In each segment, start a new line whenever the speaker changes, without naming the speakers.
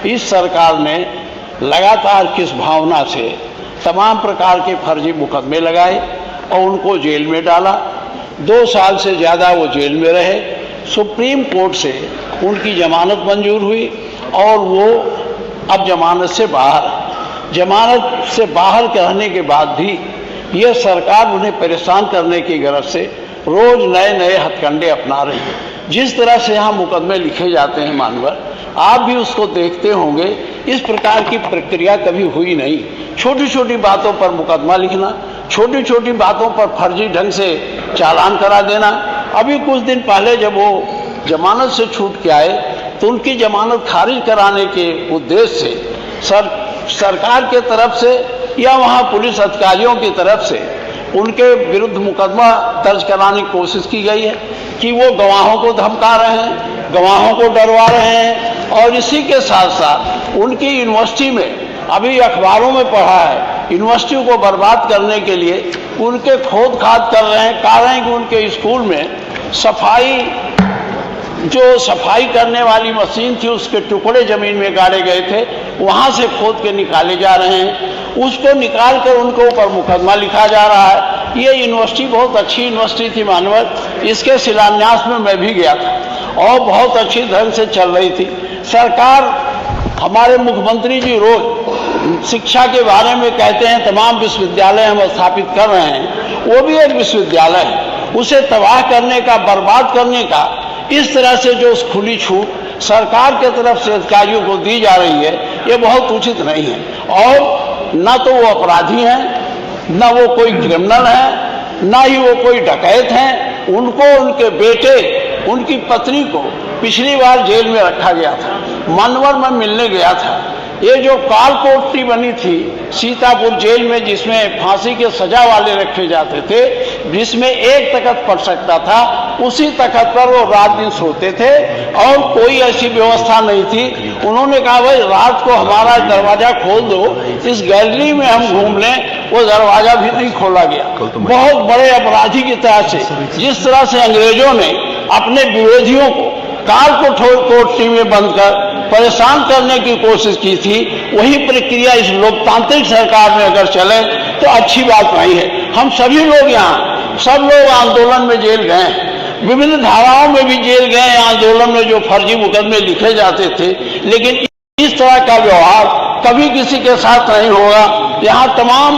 इस सरकार ने लगातार किस भावना से तमाम प्रकार के फर्जी मुकदमे लगाए और उनको जेल में डाला। 2 साल से ज़्यादा वो जेल में रहे। सुप्रीम कोर्ट से उनकी जमानत मंजूर हुई और वो अब जमानत से बाहर रहने के बाद भी ये सरकार उन्हें परेशान करने की गरज से रोज नए नए हथकंडे अपना रही है। जिस तरह से यहाँ मुकदमे लिखे जाते हैं मानवर, आप भी उसको देखते होंगे। इस प्रकार की प्रक्रिया कभी हुई नहीं। छोटी छोटी बातों पर मुकदमा लिखना, छोटी छोटी बातों पर फर्जी ढंग से चालान करा देना। अभी कुछ दिन पहले जब वो जमानत से छूट के आए तो उनकी जमानत खारिज कराने के उद्देश्य से सरकार के तरफ से या वहाँ पुलिस अधिकारियों की तरफ से उनके विरुद्ध मुकदमा दर्ज कराने की कोशिश की गई है कि वो गवाहों को धमका रहे हैं, गवाहों को डरवा रहे हैं। और इसी के साथ साथ उनकी यूनिवर्सिटी में, अभी अखबारों में पढ़ा है, यूनिवर्सिटी को बर्बाद करने के लिए उनके खोद खाद कर रहे हैं। कह रहे हैं कि उनके स्कूल में सफाई करने वाली मशीन थी, उसके टुकड़े जमीन में गाड़े गए थे, वहाँ से खोद के निकाले जा रहे हैं। उसको निकाल कर उनके ऊपर मुकदमा लिखा जा रहा है। ये यूनिवर्सिटी बहुत अच्छी यूनिवर्सिटी थी मानवर, इसके शिलान्यास में मैं भी गया था और बहुत अच्छी ढंग से चल रही थी। सरकार, हमारे मुख्यमंत्री जी रोज शिक्षा के बारे में कहते हैं तमाम विश्वविद्यालय हम स्थापित कर रहे हैं। वो भी एक विश्वविद्यालय है, उसे तबाह करने का, बर्बाद करने का इस तरह से जो खुली छूट सरकार के तरफ से अधिकारियों को दी जा रही है, ये बहुत उचित नहीं है। और ना तो वो अपराधी हैं, ना वो कोई क्रिमिनल है, ना ही वो कोई डकैत हैं। उनको, उनके बेटे, उनकी पत्नी को पिछली बार जेल में रखा गया था। मनवर में मिलने गया था। ये जो काल कोठरी बनी थी सीतापुर जेल में, जिसमें फांसी के सजा वाले रखे जाते थे, जिसमें एक तख्त पड़ सकता था, उसी तख्त पर वो रात दिन सोते थे और कोई ऐसी व्यवस्था नहीं थी। उन्होंने कहा भाई रात को हमारा दरवाजा खोल दो, इस गैलरी में हम घूम लें। वो दरवाजा भी नहीं खोला गया। बहुत बड़े अपराधी की तरह से, जिस तरह से अंग्रेजों ने अपने विरोधियों को काल कोठरी में बंद कर परेशान करने की कोशिश की थी, वही प्रक्रिया इस लोकतांत्रिक सरकार में अगर चले तो अच्छी बात नहीं है। हम सभी लोग यहाँ, सब लोग आंदोलन में जेल गए हैं, विभिन्न धाराओं में भी जेल गए आंदोलन में, जो फर्जी मुकदमे लिखे जाते थे। लेकिन इस तरह का व्यवहार कभी किसी के साथ नहीं होगा। यहाँ तमाम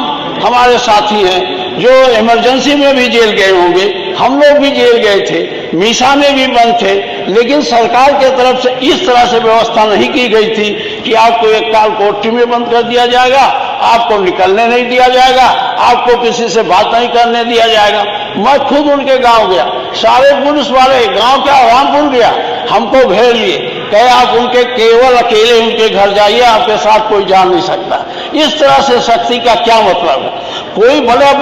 हमारे साथी हैं जो इमरजेंसी में भी जेल गए होंगे, हम लोग भी जेल गए थे, मीसा में भी बंद थे। लेकिन सरकार के तरफ से इस तरह से व्यवस्था नहीं की गई थी कि आपको एक काल कोठरी में बंद कर दिया जाएगा, आपको निकलने नहीं दिया जाएगा, आपको किसी से बात नहीं करने दिया जाएगा। मैं खुद उनके गांव गया, सारे पुलिस वाले गांव के आवाम भूल गया, हमको घेर लिए, कहे आप उनके केवल अकेले उनके घर जाइए, आपके साथ कोई जा नहीं सकता। इस तरह से सख्ती का क्या मतलब है? कोई बड़े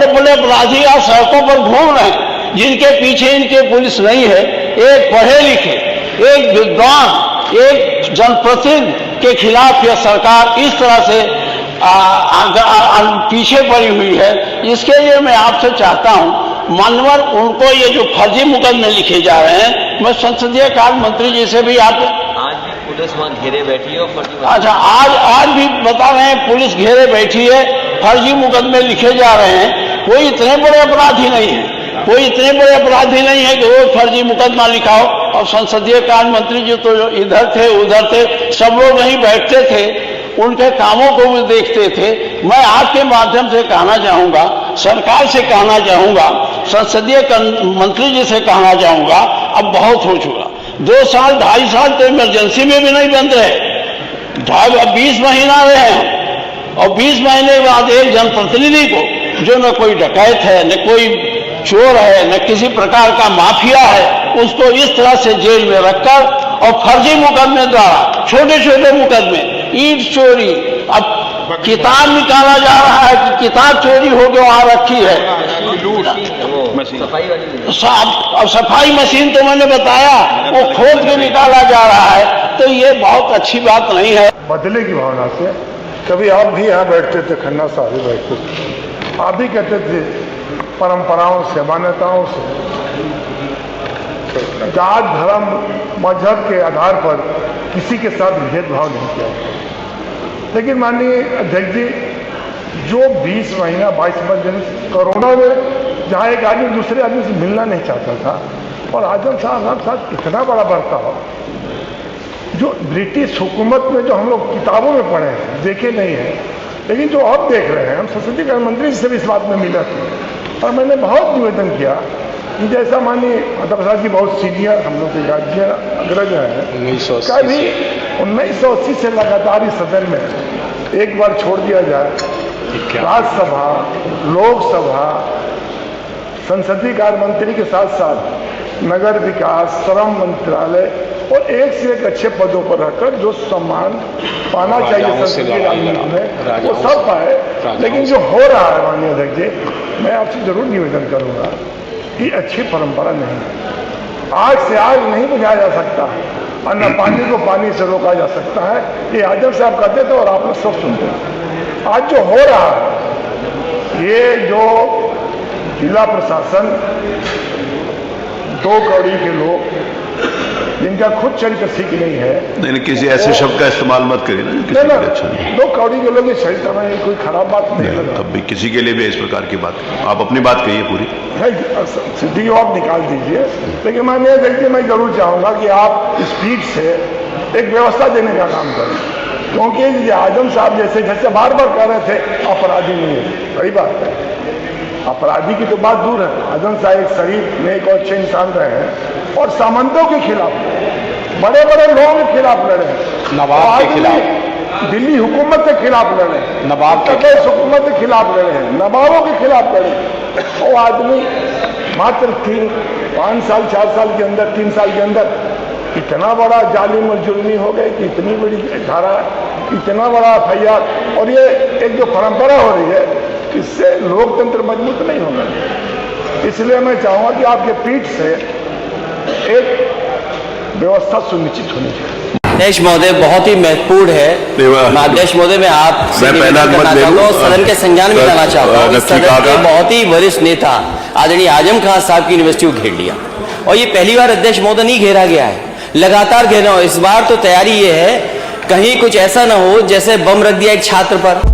बड़े अपराधी आज सड़कों पर घूम रहे हैं, जिनके पीछे इनके पुलिस नहीं है। एक पढ़े लिखे, एक विद्वान, एक जनप्रतिनिधि के खिलाफ यह सरकार इस तरह से पीछे पड़ी हुई है। इसके लिए मैं आपसे चाहता हूं, मानवर उनको ये जो फर्जी मुकदमे लिखे जा रहे हैं, मैं संसदीय कार्य मंत्री जी से भी आज
भी पुलिस वहां घेरे बैठी है और फर्जी,
अच्छा आज भी बता रहे हैं पुलिस घेरे बैठी है, फर्जी मुकदमे लिखे जा रहे हैं। कोई इतने बड़े अपराधी नहीं है, कोई इतने बड़े अपराधी नहीं है कि रोज फर्जी मुकदमा लिखाओ। और संसदीय कार्य मंत्री जी तो इधर थे उधर थे, सब लोग नहीं बैठते थे, उनके कामों को भी देखते थे। मैं आपके माध्यम से कहना चाहूंगा, सरकार से कहना चाहूंगा, संसदीय मंत्री जी से कहना चाहूंगा, अब बहुत हो चुका। 2 साल 2.5 साल तो इमरजेंसी में भी नहीं बंद रहे, 20 महीना रहे हैं। और 20 महीने के बाद एक जनप्रतिनिधि को, जो न कोई डकैत है, न कोई चोर है, न किसी प्रकार का माफिया है, उसको इस तरह से जेल में रखकर और फर्जी मुकदमे द्वारा, छोटे छोटे मुकदमे, ईंट चोरी, अब किताब निकाला जा रहा है कि किताब चोरी होकर वहां रखी है, अब सफाई मशीन तो मैंने बताया वो खोद के निकाला जा रहा है। तो ये बहुत अच्छी बात नहीं है।
बदले की भावना से कभी आप भी यहाँ बैठते थे, खन्ना साहब भी बैठते थे, आप भी कहते थे परंपराओं से, मान्यताओं से, जात धर्म मजहब के आधार पर किसी के साथ भेदभाव नहीं किया गया। लेकिन माननीय अध्यक्ष जी, जो 20 महीना 22 दिन कोरोना में जहाँ एक आदमी दूसरे आदमी से मिलना नहीं चाहता था, और आजम साहब साथ इतना बड़ा बर्ताव, जो ब्रिटिश हुकूमत में जो हम लोग किताबों में पढ़े हैं, देखे नहीं हैं, लेकिन जो अब देख रहे हैं, हम संसदीय कार्य मंत्री से भी इस बात में मिला थे और मैंने बहुत निवेदन किया कि जैसा माननीय प्रसाद जी बहुत सीनियर हम लोग के राज्य अग्रज हैं, कभी 1980 से लगातार इस सदन में एक बार छोड़ दिया जाए, राज्यसभा, लोकसभा, संसदीय कार्य मंत्री के साथ साथ नगर विकास, श्रम मंत्रालय और एक से एक अच्छे पदों पर रहकर जो सम्मान पाना चाहिए संसदीय राजनीति में, वो सब पाए। लेकिन जो हो रहा है माननीय अध्यक्ष जी, मैं आपसे जरूर निवेदन करूंगा कि अच्छी परंपरा नहीं है। आग से आग नहीं बुझाया जा सकता और न पानी को पानी से रोका जा सकता है। ये आजम साहब कहते थे और आप लोग सब सुनते हैं। आज जो हो रहा है, ये जो जिला प्रशासन, 2 कौड़ी के लोग जिनका खुद चरित्र ठीक नहीं है,
नहीं किसी ऐसे शब्द का इस्तेमाल मत करिए ना, किसी के लिए अच्छा नहीं।
2 कौड़ी के लोग इस चरित्र में कोई खराब बात नहीं लगा।
तब भी किसी के लिए भी इस प्रकार की बात, आप अपनी बात कहिए पूरी।
सिद्धि आप निकाल दीजिए, लेकिन माननीय देखिए, मैं जरूर चाहूंगा कि आप स्पीड से एक व्यवस्था देने का काम करें, क्योंकि आजम साहब जैसे बार बार कह रहे थे अपराधी नहीं है, सही बात है, अपराधी की तो बात दूर है। आजम साहब एक शरीफ, नेक और अच्छे इंसान रहे हैं और सामंतों के खिलाफ, बड़े बड़े लोगों के खिलाफ लड़े, नवाब के खिलाफ, दिल्ली हुकूमत के खिलाफ लड़े, नवाब के हुकूमत के खिलाफ लड़े हैं, नवाबों के खिलाफ लड़े। वो आदमी मात्र 5 साल 4 साल के अंदर, 3 साल के अंदर इतना बड़ा जालिम और जुर्मी हो गए कि इतनी बड़ी धारा, इतना बड़ा FIR, और ये एक जो परंपरा हो रही है, इससे लोकतंत्र मजबूत नहीं होगा। इसलिए मैं चाहूंगा कि आपके पीठ से एक व्यवस्था सुनिश्चित होनी चाहिए।
अध्यक्ष महोदय, बहुत ही महत्वपूर्ण है। अध्यक्ष महोदय, मैं आपसे निवेदन करना चाहता हूँ, सदन के संज्ञान में लाना चाहता हूँ। सदन के बहुत ही वरिष्ठ नेता आदरणीय आजम खान साहब की यूनिवर्सिटी को घेर लिया, और ये पहली बार अध्यक्ष महोदय नहीं घेरा गया है, लगातार घेरा हो। इस बार तो तैयारी ये है कहीं कुछ ऐसा ना हो जैसे बम रख दिया एक छात्र पर।